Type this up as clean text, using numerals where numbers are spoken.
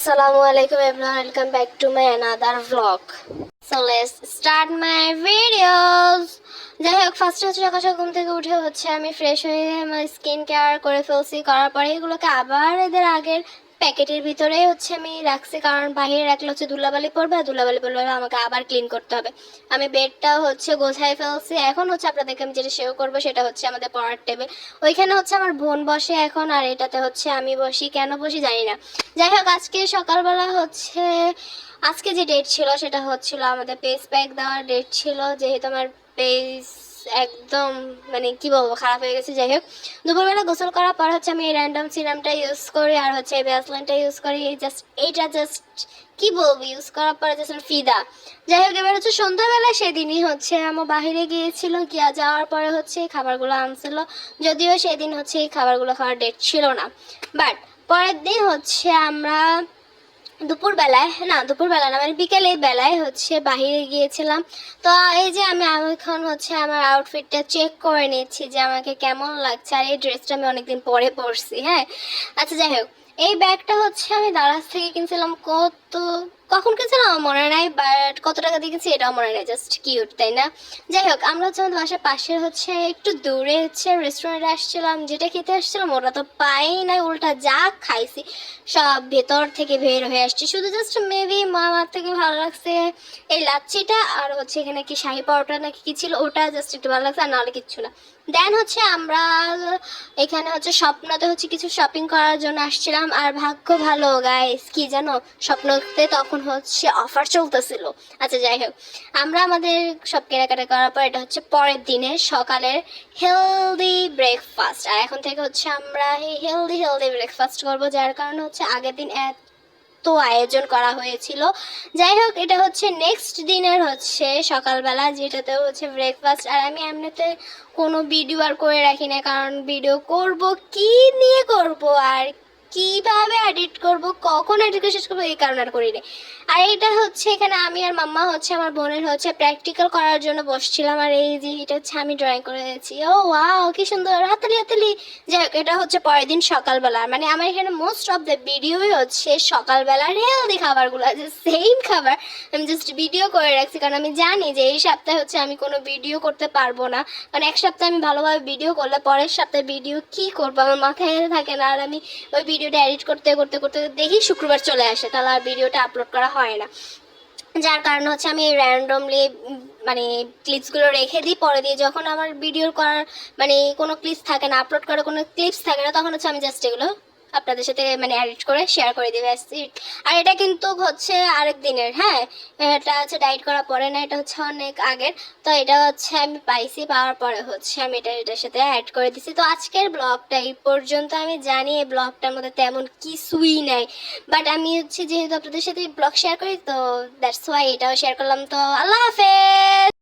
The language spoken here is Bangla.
Assalamualaikum everyone, welcome back to my another vlog. So let's start my videos. যাই হোক, ফার্স্ট হচ্ছে সকাল সকাল ঘুম থেকে উঠে হচ্ছে আমি ফ্রেশ হয়ে আমার স্কিন কেয়ার করে ফেলছি। করার পরে এগুলোকে আবার এদের আগের প্যাকেটের ভিতরে হচ্ছে আমি রাখছি, কারণ বাইরে রাখলে হচ্ছে ধুলাবালি পড়বে, আর ধুলাবালি পড়লে আমাকে আবার ক্লিন করতে হবে। আমি বেডটা হচ্ছে গোছাই ফেলছি। এখন হচ্ছে আপনাদেরকে আমি যেটা শেয়ার করবো সেটা হচ্ছে আমাদের পড়ার টেবিল। ওইখানে হচ্ছে আমার বোন বসে এখন, আর এটাতে হচ্ছে আমি বসি। কেন বসি জানি না। যাই হোক, আজকে সকালবেলা হচ্ছে আজকে যে ডেট ছিল সেটা হচ্ছিল আমাদের পেজ প্যাক দেওয়ার ডেট ছিল, যেহেতু আমার পেজ একদম মানে কি বলবো খারাপ হয়ে গেছে। যাই হোক, দুপুরবেলা গোসল করার পর হচ্ছে আমি এই র্যান্ডম সিরামটা ইউজ করি, আর হচ্ছে এই ভ্যাসলিনটা ইউজ করি। জাস্ট কি বলবো, ইউজ করার পরে জাস্ট ফিদা। যাই হোক, এবার হচ্ছে সন্ধ্যাবেলা সেদিনই হচ্ছে আমার বাহিরে গিয়েছিল, গিয়া যাওয়ার পরে হচ্ছে এই খাবারগুলো আনছিল। যদিও সেদিন হচ্ছে এই খাবারগুলো খাওয়ার ডেট ছিল না, বাট পরের দিন হচ্ছে আমরা দুপুরবেলায় না মানে বিকেলের বেলায় হচ্ছে বাহিরে গিয়েছিলাম। তো এই যে আমি এখন হচ্ছে আমার আউটফিটটা চেক করে নিচ্ছি যে আমাকে কেমন লাগছে, আর এই ড্রেসটা আমি অনেকদিন পরে পরছি। হ্যাঁ, আচ্ছা যাই হোক, এই ব্যাগটা হচ্ছে আমি দারাজ থেকে কিনছিলাম। কখন কিনছিলাম আমার মনে নাই, বাট কত টাকা দিয়ে কিনছি এটাও মনে নাই। জাস্ট কিউট, তাই না? যাই হোক, আমরা হচ্ছে আমাদের বাসার পাশে হচ্ছে একটু দূরে হচ্ছে রেস্টুরেন্টে আসছিলাম। যেটা খেতে আসছিলাম ওটা তো পাই নাই, উল্টা যা খাইছি সব ভেতর থেকে বের হয়ে আসছে। শুধু জাস্ট মেবি মামার থেকে ভালো লাগছে এই লাচ্ছিটা, আর হচ্ছে এখানে কি শাহি পরোটা নাকি কি ছিল, ওটা জাস্ট একটু ভালো লাগছে, আর নাহলে কিচ্ছু না। দেন হচ্ছে আমরা এখানে হচ্ছে স্বপ্নতে হচ্ছে কিছু শপিং করার জন্য আসছিলাম। আর ভাগ্য ভালো গাইস, কি জানো, স্বপ্নতে তখন হচ্ছে অফার চলতেছিল। আচ্ছা যাই হোক, আমরা আমাদের সব কেনাকাটা করার পর এটা হচ্ছে পরের দিনের সকালের হেলদি ব্রেকফাস্ট। আর এখন থেকে হচ্ছে আমরা এই হেলদি ব্রেকফাস্ট করবো, যার কারণে হচ্ছে আগের দিন তো আয়োজন করা হয়েছিল। যাই হোক, এটা হচ্ছে নেক্সট দিনের হচ্ছে সকালবেলা, যেটাতে হচ্ছে ব্রেকফাস্ট। আর আমি এমনিতে কোনো ভিডিও আর করে রাখি না, কারণ ভিডিও করব কি নিয়ে করব আর কিভাবে এডিট করব, কখন এডিট শেষ করবো, এই কারণে আর করি না। আর এটা হচ্ছে এখানে আমি আর মাম্মা হচ্ছে আমার বোনের হচ্ছে প্র্যাকটিক্যাল করার জন্য বসছিলাম। আর এই যে এটা হচ্ছে আমি ড্রয়িং করেছি। ও ওয়াও, কি সুন্দর, হাতালি হাতালি। যাই হোক, এটা হচ্ছে পরের দিন সকালবেলা। মানে আমার এখানে মোস্ট অফ দ্য ভিডিওই হচ্ছে সকালবেলার হেলদি খাবারগুলো, যে সেম খাবার আমি জাস্ট ভিডিও করে রাখছি, কারণ আমি জানি যে এই সপ্তাহে হচ্ছে আমি কোনো ভিডিও করতে পারবো না। কারণ এক সপ্তাহে আমি ভালোভাবে ভিডিও করলে পরের সপ্তাহে ভিডিও কি করবো আমার মাথায় থাকে না। আর আমি ওই ভিডিওটা এডিট করতে করতে করতে দেখি শুক্রবার চলে আসে, তাহলে আর ভিডিওটা আপলোড করা হয় না। যার কারণে হচ্ছে আমি র্যান্ডমলি মানে ক্লিপসগুলো রেখে দিই। পরে দিয়ে যখন আমার ভিডিও করার মানে কোনো ক্লিপস থাকে না, আপলোড করার কোনো ক্লিপস থাকে না, তখন হচ্ছে আমি জাস্ট এগুলো আপনাদের সাথে মানে এডিট করে শেয়ার করে দিবে। আর এটা কিন্তু হচ্ছে আরেক দিনের। হ্যাঁ, এটা হচ্ছে ডাইট করা পরে না, এটা হচ্ছে অনেক আগের। তো এটা হচ্ছে আমি পাইছি, পাওয়ার পরে হচ্ছে আমি এটার সাথে অ্যাড করে দিছি। তো আজকের ব্লগটা এই পর্যন্ত। আমি জানি এই ব্লগটার মধ্যে তেমন কিছুই নাই, বাট আমি হচ্ছে যেহেতু আপনাদের সাথে ব্লগ শেয়ার করি, তো দ্যাটস ওয়াই এটাও শেয়ার করলাম। তো আল্লাহ হাফেজ।